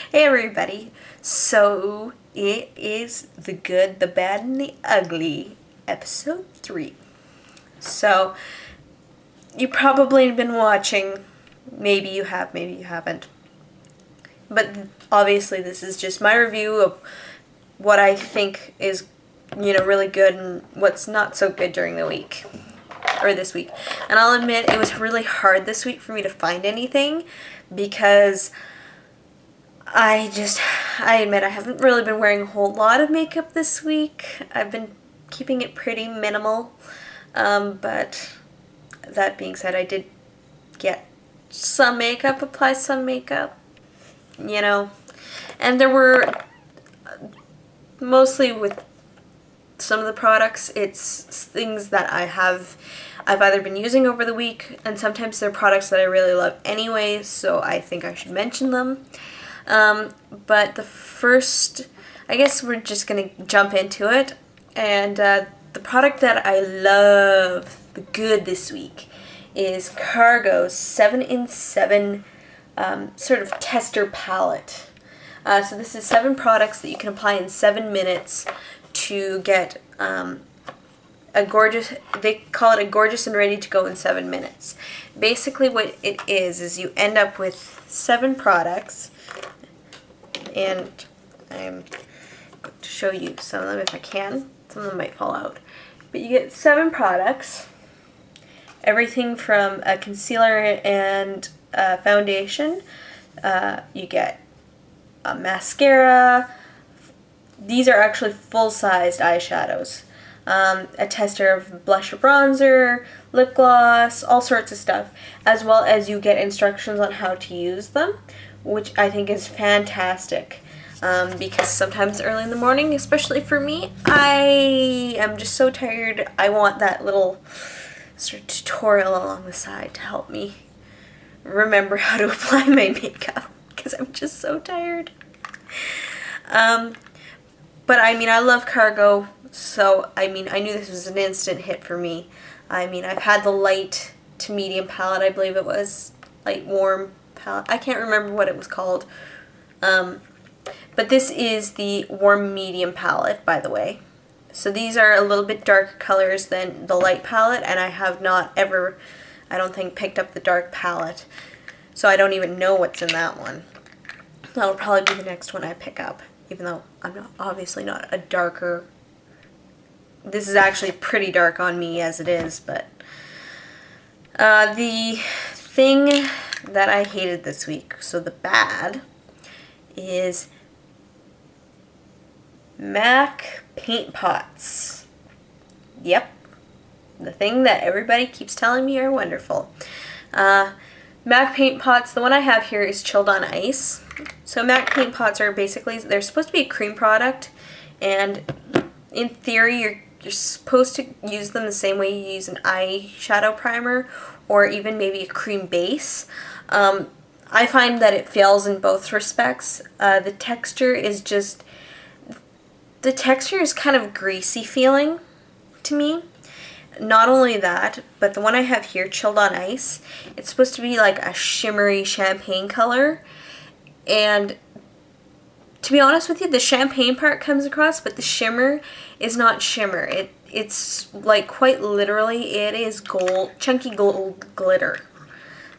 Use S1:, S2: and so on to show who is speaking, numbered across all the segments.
S1: Hey everybody, so it is The Good, the Bad, and the Ugly, episode 3. So, you probably have been watching, maybe you have, maybe you haven't, but obviously this is just my review of what I think is, really good and what's not so good during the week, or this week. And I'll admit, it was really hard this week for me to find anything, because I admit I haven't really been wearing a whole lot of makeup this week. I've been keeping it pretty minimal, but that being said, I did get some makeup, apply some makeup, and there were, mostly with some of the products, it's things that I've either been using over the week, and sometimes they're products that I really love anyway, so I think I should mention them. But the first, I guess we're just going to jump into it, and the product that I love, the good this week, is Cargo's 7-in-7 sort of tester palette. So this is 7 products that you can apply in 7 minutes to get a gorgeous, they call it a gorgeous and ready to go in 7 minutes. Basically what it is you end up with 7 products, and I'm going to show you some of them if I can. Some of them might fall out. But you get 7 products, everything from a concealer and a foundation. You get a mascara. These are actually full-sized eyeshadows. A tester of blush or bronzer, lip gloss, all sorts of stuff, as well as you get instructions on how to use them, which I think is fantastic, because sometimes early in the morning, especially for me, I am just so tired. I want that little sort of tutorial along the side to help me remember how to apply my makeup, because I'm just so tired. But I love Cargo, so I knew this was an instant hit for me. I've had the light to medium palette, I believe it was, light warm palette. I can't remember what it was called. But this is the warm medium palette, by the way. So these are a little bit darker colors than the light palette, and I have not ever, I don't think, picked up the dark palette. So I don't even know what's in that one. That'll probably be the next one I pick up, even though I'm obviously not a darker. This is actually pretty dark on me as it is, but the thing that I hated this week, so the bad, is M.A.C paint pots. Yep, the thing that everybody keeps telling me are wonderful. M.A.C paint pots, the one I have here is chilled on ice. So M.A.C paint pots are basically, they're supposed to be a cream product, and in theory you're supposed to use them the same way you use an eyeshadow primer or even maybe a cream base. I find that it fails in both respects. The texture is kind of greasy feeling to me. Not only that, but the one I have here, chilled on ice, it's supposed to be like a shimmery champagne color. And to be honest with you, the champagne part comes across, but the shimmer is not shimmer. It's like quite literally, it is gold, chunky gold glitter.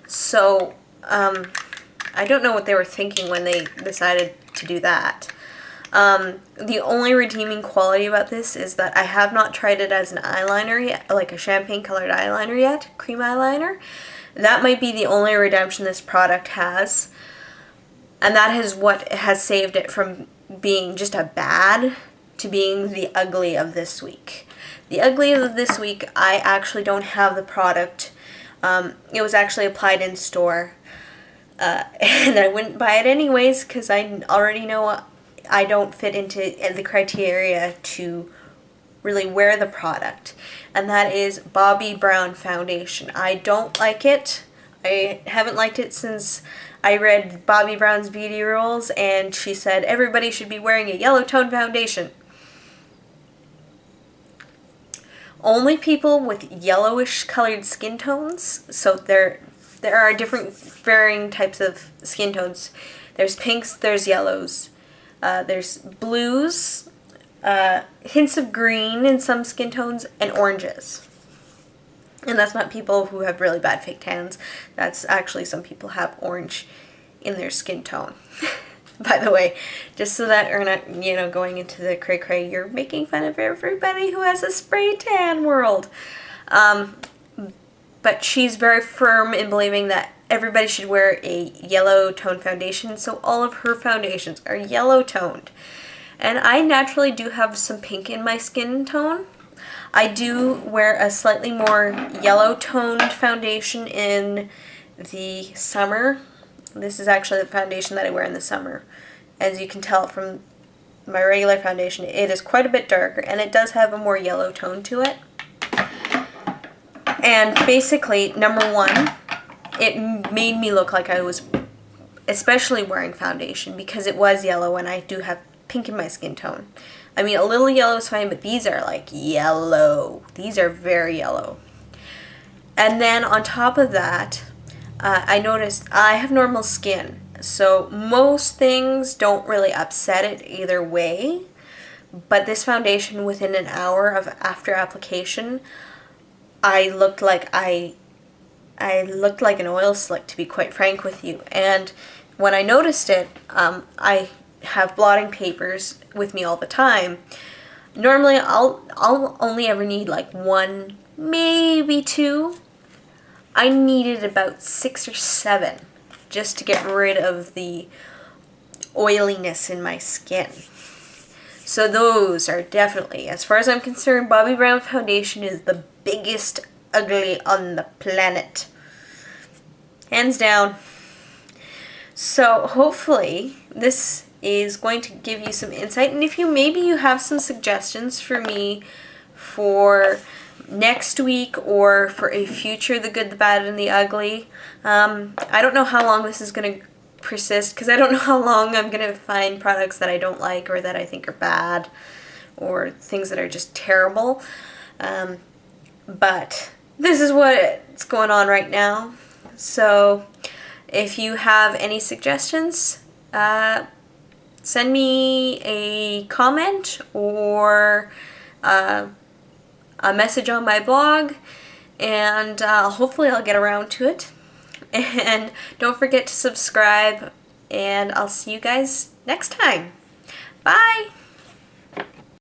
S1: So, I don't know what they were thinking when they decided to do that. The only redeeming quality about this is that I have not tried it as an eyeliner yet, like a champagne colored eyeliner yet, cream eyeliner. That might be the only redemption this product has. And that is what has saved it from being just a bad to being the ugly of this week. The ugly of this week, I actually don't have the product. It was actually applied in store. And I wouldn't buy it anyways because I already know I don't fit into the criteria to really wear the product. And that is Bobbi Brown foundation. I don't like it. I haven't liked it since I read Bobbi Brown's beauty rules, and she said everybody should be wearing a yellow tone foundation. Only people with yellowish colored skin tones, so they're there are different varying types of skin tones. There's pinks, there's yellows, there's blues, hints of green in some skin tones, and oranges. And that's not people who have really bad fake tans. That's actually some people have orange in their skin tone. By the way, just so that we're not, you know, going into the cray-cray, you're making fun of everybody who has a spray tan world. But she's very firm in believing that everybody should wear a yellow tone foundation, so all of her foundations are yellow toned. And I naturally do have some pink in my skin tone. I do wear a slightly more yellow toned foundation in the summer. This is actually the foundation that I wear in the summer. As you can tell from my regular foundation, it is quite a bit darker, and it does have a more yellow tone to it. And basically, number one, it made me look like I was especially wearing foundation because it was yellow and I do have pink in my skin tone. I mean, a little yellow is fine, but these are like yellow. These are very yellow. And then on top of that, I noticed I have normal skin, so most things don't really upset it either way. But this foundation, within an hour of after application, I looked like an oil slick, to be quite frank with you. And when I noticed it, I have blotting papers with me all the time. Normally, I'll only ever need like one, maybe two. I needed about 6 or 7 just to get rid of the oiliness in my skin. So those are definitely, as far as I'm concerned, Bobbi Brown foundation is the biggest ugly on the planet. Hands down. So hopefully this is going to give you some insight, and if maybe you have some suggestions for me for next week or for a future The Good, the Bad, and the Ugly. I don't know how long this is going to persist, because I don't know how long I'm going to find products that I don't like or that I think are bad or things that are just terrible. But this is what's going on right now. So if you have any suggestions, send me a comment or a message on my blog, and hopefully I'll get around to it. And don't forget to subscribe, and I'll see you guys next time. Bye!